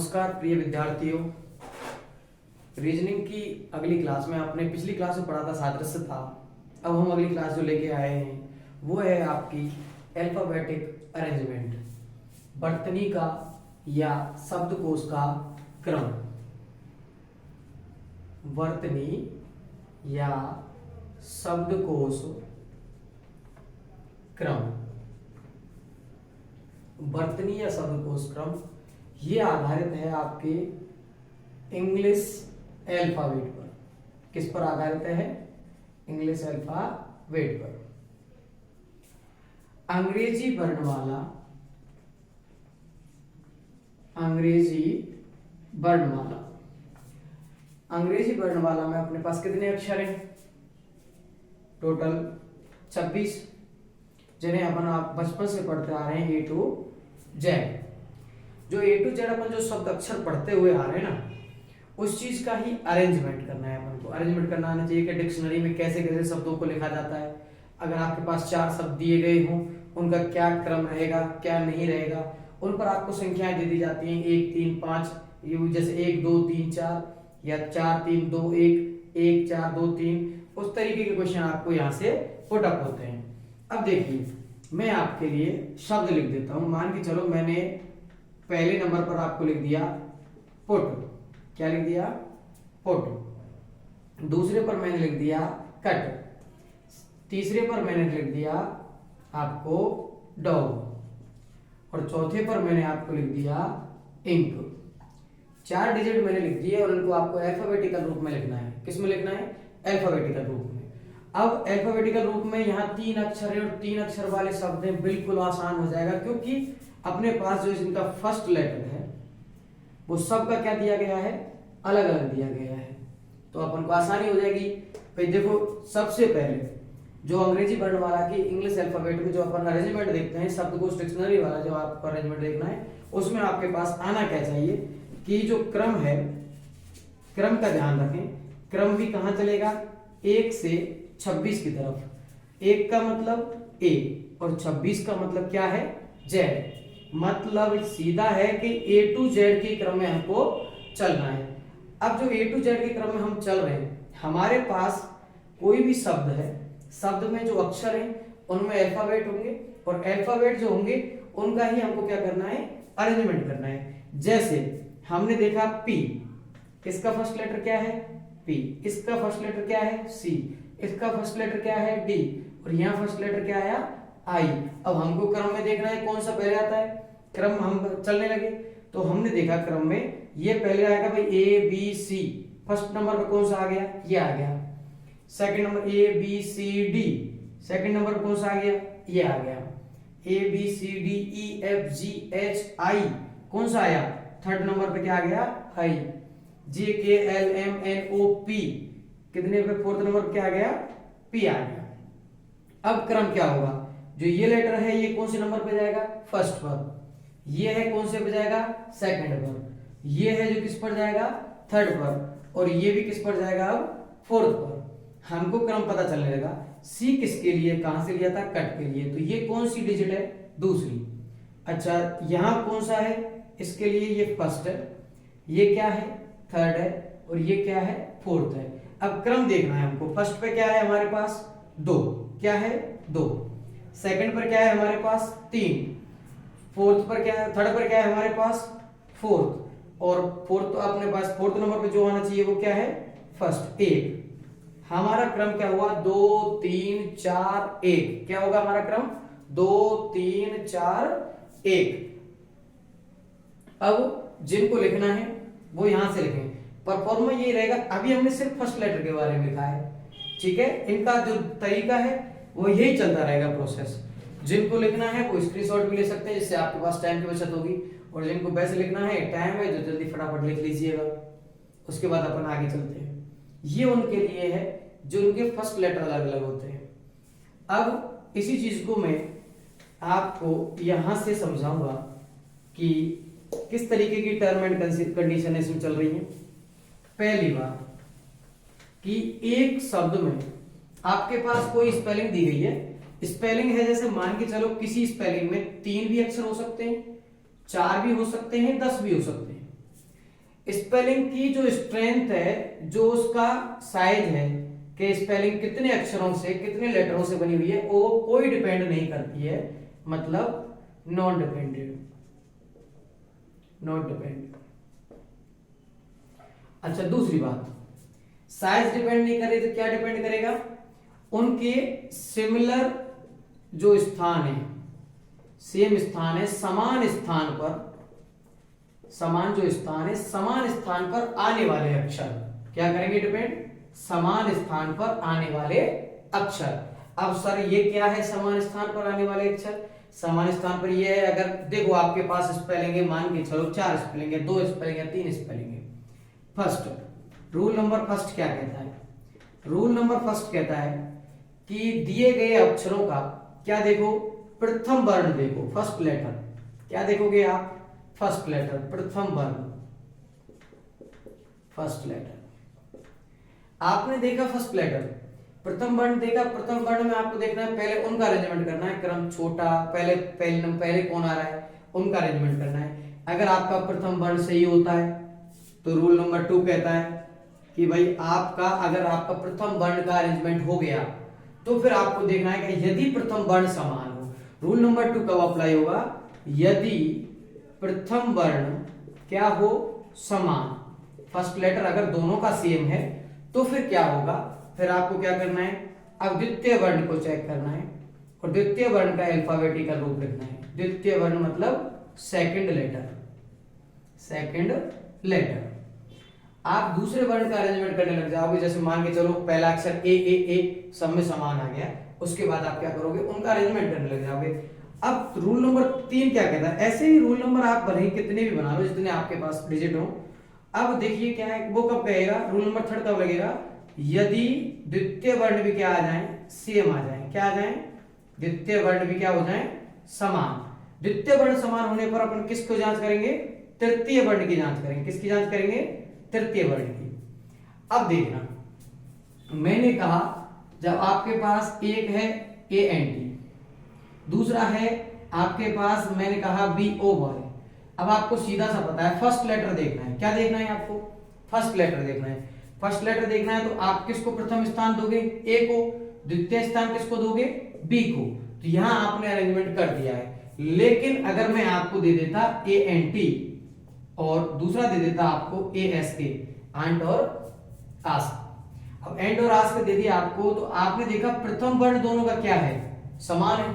नमस्कार प्रिय विद्यार्थियों। रीजनिंग की अगली क्लास में आपने पिछली क्लास में पढ़ा था सादृश्य था। अब हम अगली क्लास जो लेके आए हैं वो है आपकी अल्फाबेटिक अरेंजमेंट, वर्तनी का या शब्दकोश का क्रम। वर्तनी या शब्दकोश क्रम, वर्तनी या शब्दकोश क्रम ये आधारित है आपके इंग्लिश अल्फाबेट पर। किस पर आधारित है? इंग्लिश अल्फाबेट पर। अंग्रेजी वर्णमाला, अंग्रेजी वर्णमाला, अंग्रेजी वर्णमाला में अपने पास कितने अक्षर हैं? टोटल 26, जिन्हें अपन आप बचपन से पढ़ते आ रहे हैं ए टू जेड। जो ए टू जेड अपन जो शब्द अक्षर पढ़ते हुए आ रहे हैं ना, उस चीज का ही अरेंजमेंट करना है अपन को। अरेंजमेंट करना आना चाहिए कि डिक्शनरी में कैसे कैसे शब्दों को लिखा जाता है। अगर आपके पास 4 शब्द दिए गए हों, उनका क्या क्रम रहेगा, क्या नहीं रहेगा, उन पर आपको संख्याएं दे दी जाती हैं 1 3 5, ये जैसे 1 2 3 4 या 4 3 2 1 1 4 2 3, उस तरीके के क्वेश्चन आपको यहाँ से पुट अप होते हैं। अब देखिए, मैं आपके लिए शब्द लिख देता हूं। मान के चलो मैंने पहले नंबर पर आपको लिख दिया पुट। क्या लिख दिया? पुट। दूसरे पर मैंने लिख दिया कट। तीसरे पर मैंने लिख दिया आपको डॉग। और चौथे पर मैंने आपको लिख दिया इंक। 4 डिजिट मैंने लिख दिए और इनको आपको अल्फाबेटिकल रूप में लिखना है। किस में लिखना है? अल्फाबेटिकल रूप में। अब अल्फाबेटिकल रूप में यहाँ 3 अक्षर है और 3 अक्षर वाले शब्द हैं, बिल्कुल आसान हो जाएगा, क्योंकि अपने पास जो इनका फर्स्ट लेटर है वो सबका क्या दिया गया है? अलग अलग दिया गया है, तो अपन को आसानी हो जाएगी। भाई देखो, सबसे पहले जो अंग्रेजी वर्णमाला की इंग्लिश अल्फाबेट में जो अपन अरेंजमेंट देखते हैं, शब्दकोश डिक्शनरी वाला जो आपको अरेंजमेंट देखना है, उसमें आपके पास आना क्या चाहिए कि जो क्रम है, क्रम का ध्यान रखें। क्रम भी कहां चलेगा? 1 से 26 की तरफ। 1 का मतलब ए और 26 का मतलब क्या है? जेड। मतलब सीधा है कि ए टू जेड के क्रम में हमको चलना है। अब जो ए टू जेड के क्रम में हम चल रहे हैं, हमारे पास कोई भी शब्द है, शब्द में जो अक्षर हैं उनमें अल्फाबेट होंगे और अल्फाबेट जो होंगे उनका ही हमको क्या करना है? अरेंजमेंट करना है। जैसे हमने देखा पी, इसका फर्स्ट लेटर क्या है? पी। इसका फर्स्ट लेटर क्या है? सी। इसका फर्स्ट लेटर क्या है? डी। और यहाँ फर्स्ट लेटर क्या आया? आई। अब हमको क्रम में देखना है कौन सा पहले आता है। क्रम हम चलने लगे तो हमने देखा क्रम में ये पहले आएगा भाई A B C. First number पर कौन सा आ गया? ये आ गया। Second number A B C D. Second number पर कौन सा आ गया? ये आ गया। A B C D E F G H I कौन सा आया? थर्ड नंबर पे क्या आ गया? I. J K L M N O P कितने पे? फोर्थ नंबर पे क्या आ गया? पी आ गया। अब क्रम क्या होगा? जो ये लेटर है ये कौन से नंबर पे जाएगा? फर्स्ट पर। ये है कौन से पे जाएगा? सेकंड पर। ये है जो किस पर जाएगा? थर्ड पर। और ये भी किस पर जाएगा? अब फोर्थ पर। हमको क्रम पता चलने लगा। सी किसके लिए, कहां से लिया था? कट के लिए। तो ये कौन सी डिजिट है? दूसरी। अच्छा, यहां कौन सा है? इसके लिए ये फर्स्ट है, ये क्या है? थर्ड है, और ये क्या है? फोर्थ है। अब क्रम देखना है हमको। फर्स्ट पे क्या है हमारे पास? 2। क्या है? 2। सेकंड पर क्या है हमारे पास? 3। फोर्थ पर क्या है? थर्ड पर क्या है हमारे पास? 4th। और फोर्थ तो अपने पास फोर्थ नंबर पे जो आना चाहिए वो क्या है? फर्स्ट, 1। हमारा क्रम क्या हुआ? 2 3 4 1। क्या होगा हमारा क्रम? 2 3 4 1। अब जिनको लिखना है वो यहां से लिखें। परफॉर्मा यही रहेगा। अभी हमने सिर्फ फर्स्ट लेटर के बारे में लिखा है, ठीक है। इनका जो तरीका है वो यही चलता रहेगा प्रोसेस। जिनको लिखना है वो स्क्रीनशॉट भी ले सकते हैं, जिससे आपके पास टाइम की बचत होगी। और जिनको वैसे लिखना है, टाइम है, जो जल्दी फटाफट लिख लीजिएगा। उसके बाद अपन आगे चलते हैं। ये उनके लिए है जो उनके फर्स्ट लेटर अलग अलग होते हैं। अब इसी चीज को मैं आपको यहां से समझाऊंगा कि किस तरीके की टर्म एंड कंडीशन इसमें चल रही है। पहली बात कि एक शब्द में आपके पास कोई स्पेलिंग दी गई है। स्पेलिंग है, जैसे मान के चलो किसी स्पेलिंग में 3 भी अक्षर हो सकते हैं, 4 भी हो सकते हैं, 10 भी हो सकते हैं। स्पेलिंग की जो स्ट्रेंथ है, जो उसका साइज है कि स्पेलिंग कितने अक्षरों से, कितने लेटरों से बनी हुई है, वो कोई डिपेंड नहीं करती है, मतलब नॉन डिपेंडेंट, नॉट डिपेंड। अच्छा, दूसरी बात, साइज डिपेंड नहीं करे तो क्या डिपेंड करेगा? उनके सिमिलर जो स्थान है, सेम स्थान है, समान स्थान पर, समान जो स्थान है, समान स्थान पर आने वाले अक्षर क्या करेंगे डिपेंड? समान स्थान पर आने वाले अक्षर। अब सर ये क्या है समान स्थान पर आने वाले अक्षर? समान स्थान पर ये है, अगर देखो आपके पास स्पेलिंग है, मान के चलो 4 स्पेलिंग है, 2 स्पेलिंग है, 3 स्पेलिंग है। फर्स्ट रूल नंबर फर्स्ट क्या कहता है? रूल नंबर फर्स्ट कहता है कि दिए गए अक्षरों का क्या देखो? प्रथम वर्ण देखो, फर्स्ट लेटर। क्या देखोगे आप? फर्स्ट लेटर, प्रथम वर्ण, फर्स्ट लेटर। आपने देखा फर्स्ट लेटर, प्रथम वर्ण देखा, प्रथम वर्ण में आपको देखना है पहले उनका अरेंजमेंट करना है, क्रम छोटा, पहले कौन आ रहा है उनका अरेंजमेंट करना है। अगर आपका प्रथम वर्ण सही होता है तो रूल नंबर 2 कहता है कि भाई आपका, अगर आपका प्रथम वर्ण का अरेंजमेंट हो गया तो फिर आपको देखना है कि यदि प्रथम वर्ण समान हो। रूल नंबर 2 कब अप्लाई होगा? यदि प्रथम वर्ण क्या हो? समान। फर्स्ट लेटर अगर दोनों का सेम है तो फिर क्या होगा? फिर आपको क्या करना है? अब द्वितीय वर्ण को चेक करना है और द्वितीय वर्ण का अल्फाबेटिकल रूप लिखना है। द्वितीय वर्ण मतलब सेकंड लेटर, सेकंड लेटर। आप दूसरे वर्ण का अरेंजमेंट करने लग जाओगे, जैसे मान के चलो पहला अक्षर ए सब में समान आ गया, उसके बाद आप क्या करोगे? उनका अरेंजमेंट करने लग जाओगे। अब रूल नंबर 3 क्या कहता है? ऐसे ही रूल नंबर आप भले ही कितने भी बना लो, जितने आपके पास डिजिट हो। अब देखिए क्या है, वो कब कहेगा? रूल नंबर 3 कब लगेगा? यदि द्वितीय वर्ण भी क्या आ जाए? सेम आ जाए। क्या आ जाए? द्वितीय वर्ण भी क्या हो जाए? समान। द्वितीय वर्ण समान होने पर अपन किसको जांच करेंगे? तृतीय वर्ण की जांच करेंगे। किसकी जांच करेंगे? तृतीय वर्ण की। अब देखना, मैंने कहा जब आपके पास एक है ANT, दूसरा है आपके पास मैंने कहा BOY। अब आपको सीधा सा पता है फर्स्ट लेटर देखना है। क्या देखना है आपको? फर्स्ट लेटर देखना है। फर्स्ट लेटर देखना है तो आप किसको प्रथम स्थान दोगे? A को। द्वितीय स्थान किसको दोगे? B को। तो यहां आपने अरेंजमेंट कर दिया है। लेकिन अगर मैं आपको दे देता ANT और दूसरा दे देता आपको ASK, आंट और आस्क। अब एंड और आस्क दे दिया आपको, तो आपने देखा प्रथम वर्ण दोनों का क्या है? समान है।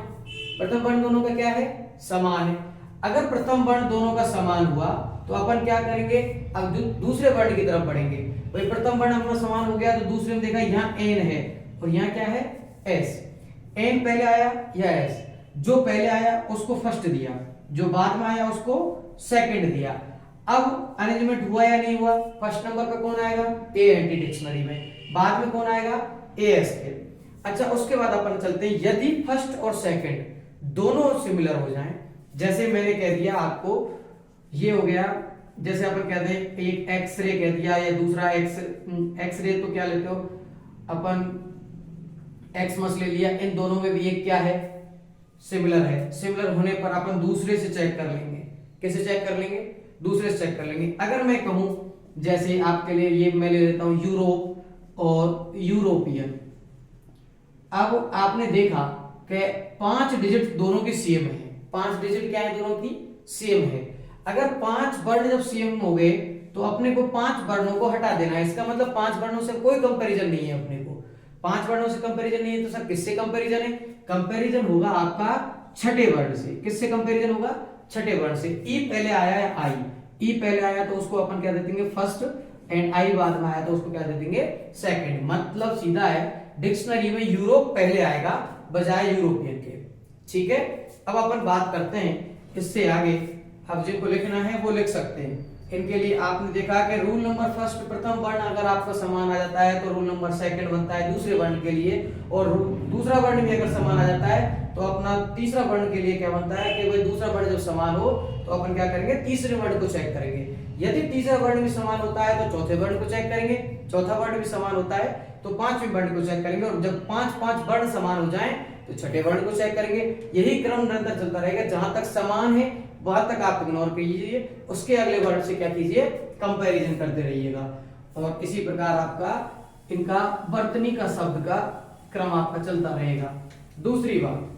प्रथम वर्ण दोनों का क्या है? समान है। अगर प्रथम वर्ण दोनों का समान हुआ तो अपन क्या करेंगे? अब दूसरे वर्ण की तरफ बढ़ेंगे। भाई प्रथम वर्ण अपना समान हो गया तो दूसरे में देखा यहाँ N है और यहाँ क्या है? S। N पहले आया या S? जो पहले आया उसको फर्स्ट दिया, जो बाद में आया उसको सेकंड दिया। अब अरेंजमेंट हुआ या नहीं हुआ? फर्स्ट नंबर पे कौन आएगा? ANT डिक्शनरी में। बाद में कौन आएगा? ASK। अच्छा, उसके बाद अपन चलते हैं, यदि फर्स्ट और सेकंड दोनों सिमिलर हो जाएं, जैसे मैंने कह दिया आपको ये हो गया, जैसे अपन कहते हैं एक एक्सरे कह दिया या दूसरा एक्सरे, तो क्या लेते हो अपन? एक्समस ले लिया। इन दोनों में भी एक क्या है? सिमिलर है। सिमिलर होने पर अपन दूसरे से चेक कर लेंगे। कैसे चेक कर लेंगे? दूसरे से चेक कर लेंगे। अगर मैं कहूं, जैसे आपके लिए ये मैं ले लेता हूं यूरोप और यूरोपियन। अब आपने देखा कि 5 डिजिट दोनों की सेम है। 5 डिजिट क्या है? दोनों की सेम है। अगर 5 वर्ण जब सेम हो गए तो अपने को 5 वर्णों को हटा देना है। इसका मतलब 5 वर्णों से कोई कंपैरिजन नहीं है अपने को। 5 वर्णों से कंपैरिजन नहीं है तो सर किससे कंपैरिजन है? कंपैरिजन होगा आपका छठे वर्ण से। किससे कंपैरिजन होगा? छठे वर्ण से। ई पहले आया है आई, ई पहले आया तो उसको अपन क्या दे देंगे? फर्स्ट, एंड आई बाद में आया तो उसको क्या दे देंगे? सेकंड। मतलब सीधा है, डिक्शनरी में यूरोप पहले आएगा बजाय यूरोपियन के। ठीक है, अब अपन बात करते हैं इससे आगे। अब जिनको लिखना है वो लिख सकते हैं। इनके लिए आपने देखा कि रूल नंबर फर्स्ट, प्रथम वर्ण अगर आपका समान आ जाता है तो रूल नंबर सेकंड बनता है दूसरे वर्ण के लिए, और दूसरा वर्ण भी अगर समान आ जाता है तो अपना तीसरा वर्ण के लिए क्या बनता है कि भाई दूसरा वर्ण जब समान हो तो अपन क्या करेंगे? तीसरे वर्ण को चेक करेंगे। यदि तीसरा वर्ण भी समान होता है तो चौथे वर्ण को चेक करेंगे। चौथा वर्ण भी समान होता है तो पांचवें वर्ण को चेक करेंगे। और जब 5 वर्ण समान हो जाएं तो छठे वर्ण को चेक करेंगे। यही क्रम निरंतर चलता रहेगा। जहां तक समान है वहां तक आप इग्नोर कीजिए, उसके अगले वर्ण से क्या कीजिए? कंपैरिजन करते रहिएगा। और इसी प्रकार आपका इनका वर्तनी का शब्द का क्रम आपका चलता रहेगा। दूसरी बात,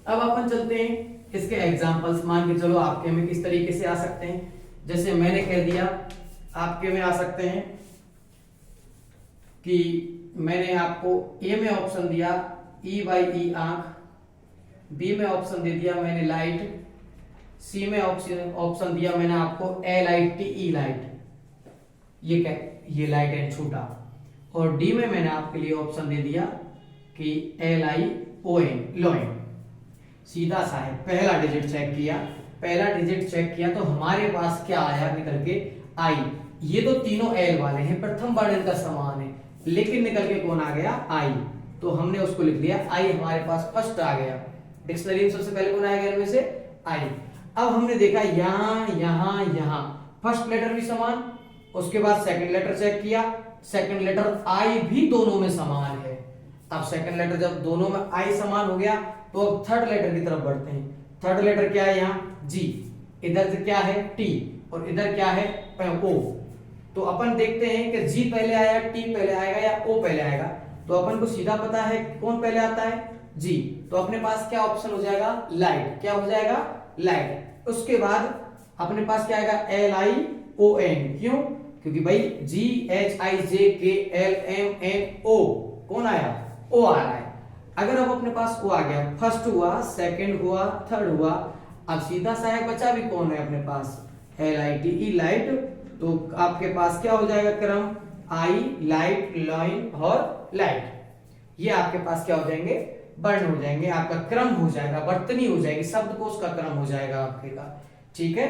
अब अपन चलते हैं इसके एग्जांपल्स। मान के चलो आपके में किस तरीके से आ सकते हैं, जैसे मैंने कह दिया आपके में आ सकते हैं कि मैंने आपको ए में ऑप्शन दिया ई बाई ई आंख, बी में ऑप्शन दे दिया मैंने लाइट, सी में ऑप्शन दिया मैंने आपको LITE लाइट, ये क्या, ये लाइट एंड छोटा, और डी में मैंने आपके लिए ऑप्शन दे दिया कि LION लोइन। सीधा सा है, पहला डिजिट चेक किया, पहला डिजिट चेक किया तो हमारे पास क्या आया निकल के आई। ये तो तीनों एल वाले हैं, प्रथम वर्ण इनका समान है, लेकिन निकल के कौन आ गया, आई। तो हमने उसको लिख लिया आई, हमारे पास फर्स्ट आ गया। डिक्शनरी में सबसे पहले कौन आएगा इनमें से, आई। अब हमने देखा यहां यहां यहां फर्स्ट लेटर भी समान, उसके बाद सेकंड लेटर चेक किया, सेकंड लेटर आई भी दोनों में समान है। अब सेकंड लेटर जब दोनों में आई समान हो गया तो अब थर्ड लेटर की तरफ बढ़ते हैं। थर्ड लेटर क्या है, यहाँ जी, इधर से क्या है टी, और इधर क्या है ओ। तो अपन देखते हैं कि जी पहले आया, टी पहले आएगा या ओ पहले आएगा। तो अपन को सीधा पता है कौन पहले आता है, जी। तो अपने पास क्या ऑप्शन हो जाएगा, लाइट। क्या हो जाएगा, लाइट। उसके बाद अपने पास क्या आएगा, LION। क्यों, क्योंकि भाई GHIJKLMNO कौन आया, ओ आ रहा है। अगर अब अपने पास ओ आ गया, फर्स्ट हुआ, सेकंड हुआ, थर्ड हुआ, अब सीधा सहायक बचा भी कौन है अपने पास, LITE लाइट। तो आपके पास क्या हो जाएगा क्रम, आई, लाइट, लाइन और लाइट। ये आपके पास क्या हो जाएंगे, वर्ण हो जाएंगे, आपका क्रम हो जाएगा, वर्तनी हो जाएगी, शब्दकोश का क्रम हो जाएगा आपके का। ठीक है,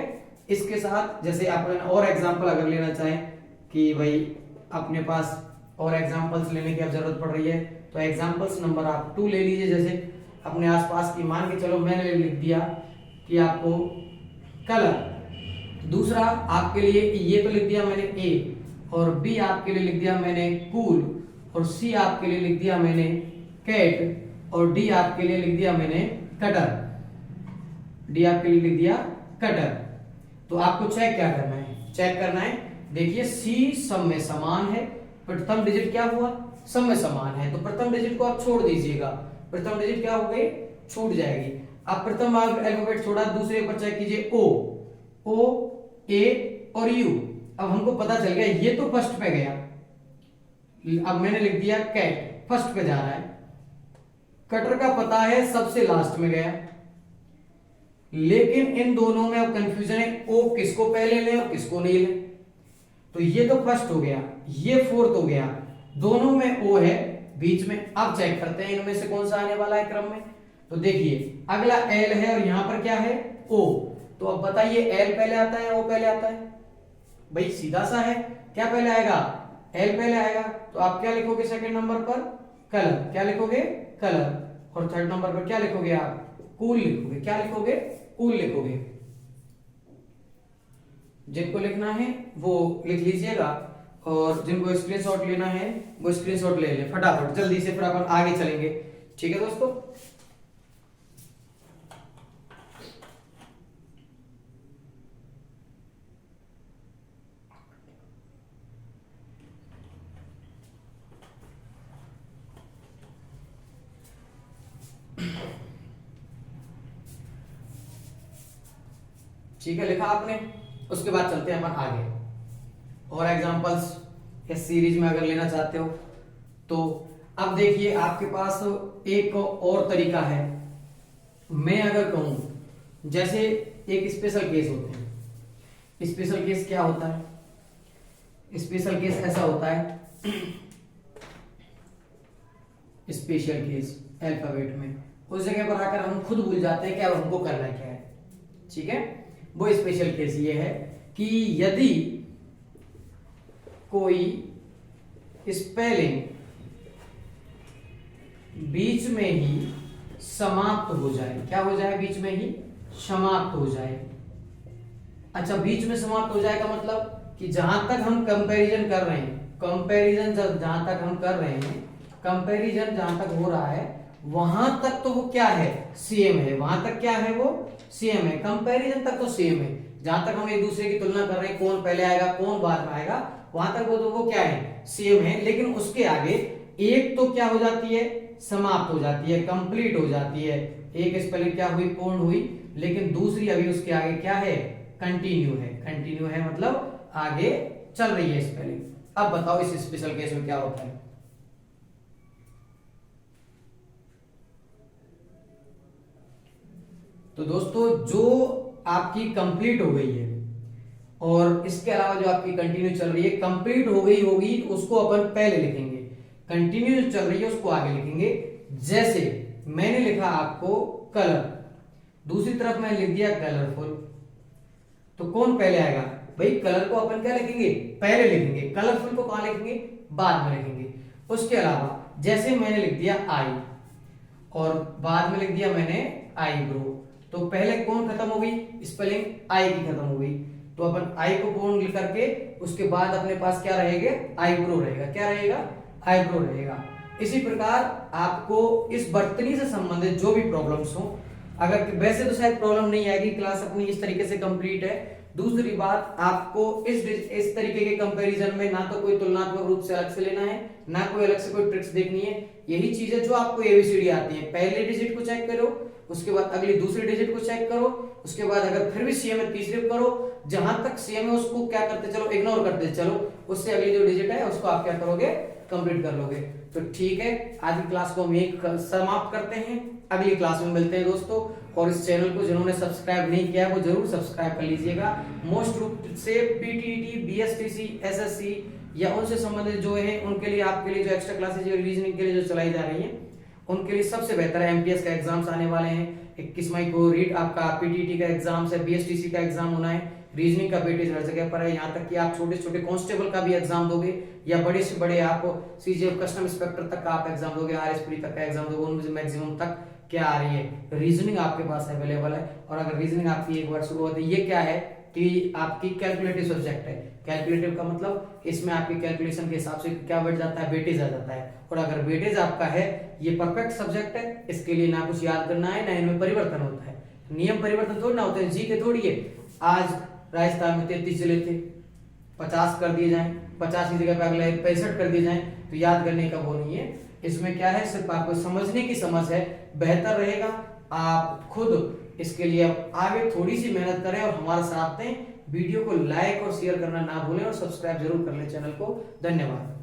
इसके साथ जैसे अपन और एग्जांपल अगर लेना चाहें कि भाई अपने पास और एग्जांपल्स लेने की अब जरूरत पड़ रही है, तो एग्जांपल्स नंबर आप 2 ले लीजिए। जैसे अपने आसपास की, मान के चलो मैंने लिख दिया कि आपको कलर। दूसरा आपके लिए ये तो लिख दिया मैंने ए, और बी आपके लिए लिख दिया मैंने कूल, और सी आपके लिए लिख दिया मैंने कैट, और डी आपके लिए लिख दिया मैंने कटर। डी आपके लिए लिख दिया कटर। तो आपको चेक क्या करना है, चेक करना है, देखिए सी सब में समान है, प्रथम डिजिट क्या हुआ, सब में समान है, तो प्रथम डिजिट को आप छोड़ दीजिएगा, प्रथम डिजिट क्या हो गई, छूट जाएगी। आप प्रथम अल्फाबेट छोड़ा, दूसरे पर चेक कीजिए ओ, ए और यू। अब हमको पता चल गया ये तो फर्स्ट पे गया, अब मैंने लिख दिया कैट, फर्स्ट पे जा रहा है। कटर का पता है सबसे लास्ट में गया, लेकिन इन दोनों में अब कंफ्यूजन है, ओ किसको पहले ले और किसको नहीं ले। तो ये तो फर्स्ट हो गया, ये फोर्थ हो गया, दोनों में ओ है बीच में। अब चेक करते हैं इनमें से कौन सा आने वाला है क्रम में। तो देखिए अगला एल है और यहां पर क्या है, ओ। तो अब बताइए एल पहले आता है, ओ पहले आता है, भाई सीधा सा है, क्या पहले आएगा, एल पहले आएगा। तो आप क्या लिखोगे सेकंड नंबर पर, कलर। क्या लिखोगे, कलर। और थर्ड नंबर पर क्या लिखोगे आप, कूल लिखोगे। क्या लिखोगे, कूल लिखोगे। जिनको लिखना है वो लिख लीजिएगा, और जिनको स्क्रीनशॉट लेना है वो स्क्रीनशॉट ले लें फटाफट जल्दी से, फिर अपन आगे चलेंगे। ठीक है दोस्तों, ठीक है, लिखा आपने। उसके बाद चलते हैं अपन आगे, और एग्जांपल्स इस सीरीज में अगर लेना चाहते हो तो। अब देखिए आपके पास एक और तरीका है, मैं अगर कहूं जैसे एक स्पेशल केस होते हैं। स्पेशल केस क्या होता है, स्पेशल केस ऐसा होता है, स्पेशल केस अल्फाबेट में उस जगह पर आकर हम खुद भूल जाते हैं कि अब हमको करना क्या है। ठीक है, वो स्पेशल केस ये है कि यदि कोई स्पेलिंग बीच में ही समाप्त हो जाए, क्या हो जाए, बीच में ही समाप्त हो जाए। अच्छा, बीच में समाप्त हो जाए का मतलब कि जहां तक हम कंपैरिजन कर रहे हैं, कंपैरिजन जहां तक हम कर रहे हैं, कंपैरिजन जहां तक हो रहा है वहां तक तो वो क्या है, सेम है, वहां तक क्या है वो सेम है, कंपैरिजन तक तो सेम है। जहां तक हम एक दूसरे की तुलना कर रहे हैं, कौन पहले आएगा कौन बाद में आएगा, वहां तक वो क्या है, सेम है। लेकिन उसके आगे एक तो क्या हो जाती है, समाप्त हो जाती है, कंप्लीट हो जाती है। एक स्पेलिंग क्या हुई, पूर्ण हुई। लेकिन दूसरी अभी उसके आगे क्या है, कंटिन्यू है। कंटिन्यू है मतलब आगे चल रही है स्पेलिंग। अब बताओ इस स्पेशल केस में क्या होता है। तो दोस्तों जो आपकी कंप्लीट हो गई है और इसके अलावा जो आपकी कंटिन्यू चल रही है, कंप्लीट हो गई होगी तो उसको अपन पहले लिखेंगे, कंटिन्यू जो चल रही है उसको आगे लिखेंगे। जैसे मैंने लिखा आपको कलर, दूसरी तरफ मैंने लिख दिया कलरफुल, तो कौन पहले आएगा भाई, कलर को अपन क्या लिखेंगे, पहले लिखेंगे। कलरफुल को कहां लिखेंगे, बाद में लिखेंगे। उसके अलावा जैसे मैंने लिख दिया आई और बाद में लिख दिया मैंने आईब्रो, तो पहले कौन खत्म हो गई, स्पेलिंग आई की खत्म हो गई। तो अपन आई को पूर्ण लिख करके उसके बाद अपने पास क्या रहेगा, आईब्रो रहेगा। क्या रहेगा, आईब्रो रहेगा। इसी प्रकार आपको इस वर्तनी से संबंधित जो भी प्रॉब्लम्स हो, अगर वैसे तो शायद प्रॉब्लम नहीं आएगी, क्लास अपनी इस तरीके से कंप्लीट है। दूसरी बात, आपको इस तरीके के कंपैरिजन में ना तो कोई तुलनात्मक रूप से अलग से लेना है, ना कोई अलग से कोई ट्रिक्स देखनी है। यही चीजें जो आपको एबीसीडी आती है, पहले डिजिट को चेक करो, उसके बाद अगली दूसरी डिजिट को चेक करो, उसके बाद अगर फिर भी सेम है तीसरे को करो, जहां तक सेम है उसको क्या करते चलो, इग्नोर करते चलो, उससे अगली जो डिजिट है उसको आप क्या करोगे, कंप्लीट कर लोगे। तो ठीक है, आज की क्लास को हम एक समाप्त करते हैं, अगली क्लास में मिलते हैं दोस्तों। और इस चैनल को जिन्होंने सब्सक्राइब नहीं किया है वो जरूर सब्सक्राइब कर लीजिएगा। मोस्ट रूप से पीटीटी, बीएसटीसी, एसएससी या उनसे संबंधित जो है उनके लिए, आपके लिए जो एक्स्ट्रा क्लासेज रीजनिंग के लिए जो चलाई जा रही है उनके लिए सबसे बेहतर है। एमटीएस का एग्जाम्स आने वाले हैं 21 मई को, रीड आपका पीटीटी का एग्जाम है, बीएसटीसी का एग्जाम होना है, रीजनिंग का वेटेज हर जगह पर है। यहाँ तक कि आप छोटे छोटे कांस्टेबल का भी एग्जाम दोगे या बड़े से बड़े आप सीजीएफ कस्टम इंस्पेक्टर तक का आप एग्जाम दोगे, आरएसपी तक का एग्जाम दोगे, उनमें मैक्सिमम तक क्या आ रही है, रीजनिंग आपके पास अवेलेबल है। और अगर रीजनिंग आपकी एक बार शुरू होती है, ये क्या है कि आपकी कैलकुलेटिव सब्जेक्ट है। कैलकुलेटिव का मतलब इसमें आपकी कैलकुलेशन के हिसाब से क्या बढ़ जाता है, वेटेज आ जाता है। और अगर वेटेज आपका है, ये परफेक्ट सब्जेक्ट है, इसके लिए ना कुछ याद करना है, ना इनमें परिवर्तन होता है, नियम परिवर्तन थोड़ी ना होते हैं, जी के थोड़ी है। आज राजस्थान में 33 जिले थे, 50 कर दिए जाएं, 50 की जगह पे अगले 65 कर दिए जाएं, तो याद करने का वो नहीं है। इसमें क्या है, सिर्फ आपको समझने की समझ है, बेहतर रहेगा आप खुद इसके लिए आगे थोड़ी सी मेहनत करें और हमारे साथ दें। वीडियो को लाइक और शेयर करना ना भूलें और सब्सक्राइब जरूर कर लें चैनल को। धन्यवाद।